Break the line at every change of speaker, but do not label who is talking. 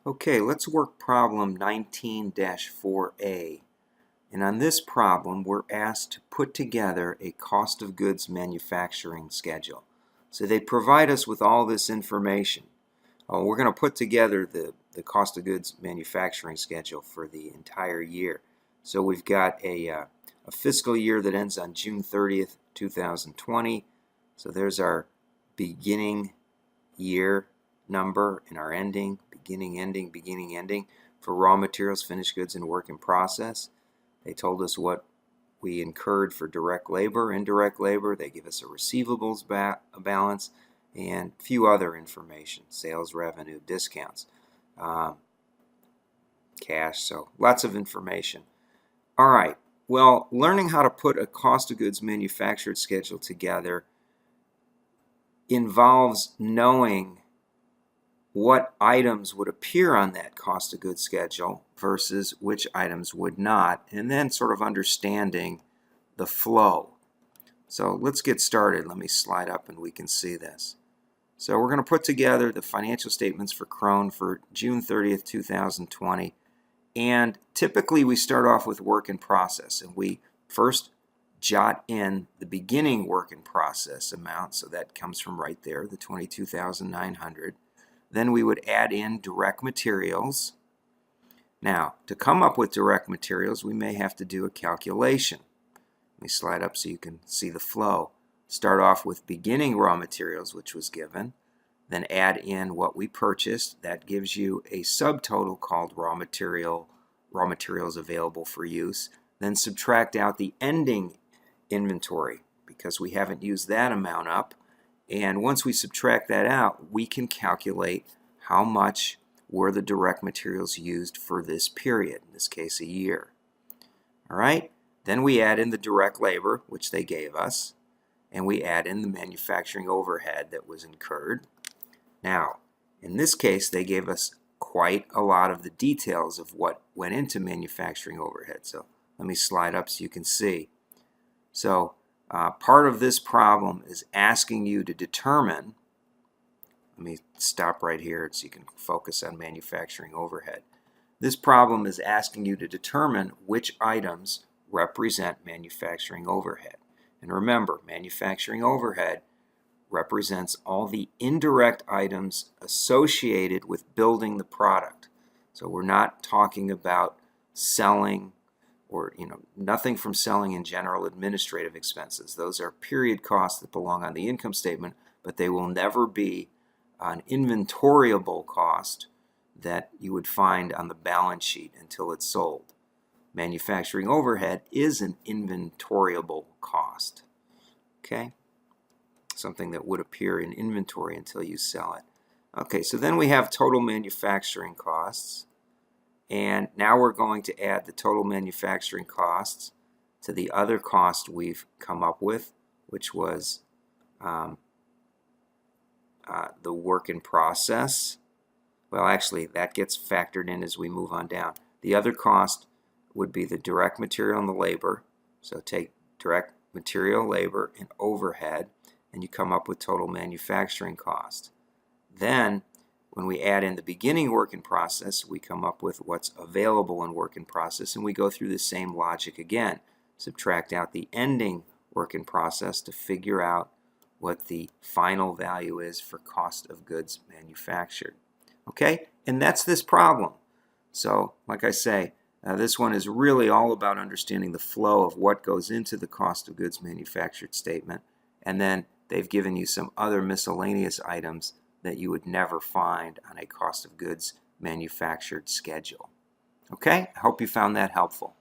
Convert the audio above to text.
Okay, let's work problem 19-4A. And on this problem, we're asked to put together a cost of goods manufacturing schedule. So they provide us with all this information. We're going to put together the cost of goods manufacturing schedule for the entire year. So we've got a fiscal year that ends on June 30th, 2020. So there's our beginning year number and our ending, beginning, ending for raw materials, finished goods, and work in process. They told us what we incurred for direct labor, indirect labor. They give us a receivables balance and a few other information, sales revenue, discounts, cash, so lots of information. All right, well, learning how to put a cost of goods manufactured schedule together involves knowing what items would appear on that cost of goods schedule versus which items would not, and then sort of understanding the flow. So let's get started. Let me slide up and we can see this. So we're going to put together the financial statements for Krone for June 30th, 2020. And typically we start off with work in process, and we first jot in the beginning work in process amount, so that comes from right there, the $22,900. Then we would add in direct materials. Now, to come up with direct materials, we may have to do a calculation. Let me slide up so you can see the flow. Start off with beginning raw materials, which was given, then add in what we purchased. That gives you a subtotal called raw materials available for use. Then subtract out the ending inventory because we haven't used that amount up. And once we subtract that out, we can calculate how much were the direct materials used for this period, in this case a year. All right, then we add in the direct labor, which they gave us, and we add in the manufacturing overhead that was incurred. Now, in this case, they gave us quite a lot of the details of what went into manufacturing overhead. So let me slide up so you can see. So part of this problem is asking you to determine, let me stop right here so you can focus on manufacturing overhead. This problem is asking you to determine which items represent manufacturing overhead. And remember, manufacturing overhead represents all the indirect items associated with building the product. So we're not talking about selling or nothing from selling and general administrative expenses. Those are period costs that belong on the income statement, but they will never be an inventoriable cost that you would find on the balance sheet until it's sold. Manufacturing overhead is an inventoriable cost. Okay? Something that would appear in inventory until you sell it. Okay, so then we have total manufacturing costs. And now we're going to add the total manufacturing costs to the other cost we've come up with, which was the work in process. Well, actually, that gets factored in as we move on down. The other cost would be the direct material and the labor. So take direct material, labor, and overhead, and you come up with total manufacturing cost. Then, when we add in the beginning work in process, we come up with what's available in work in process, and we go through the same logic again. Subtract out the ending work in process to figure out what the final value is for cost of goods manufactured. Okay, and that's this problem. So, like I say, this one is really all about understanding the flow of what goes into the cost of goods manufactured statement, and then they've given you some other miscellaneous items that you would never find on a cost of goods manufactured schedule. Okay, I hope you found that helpful.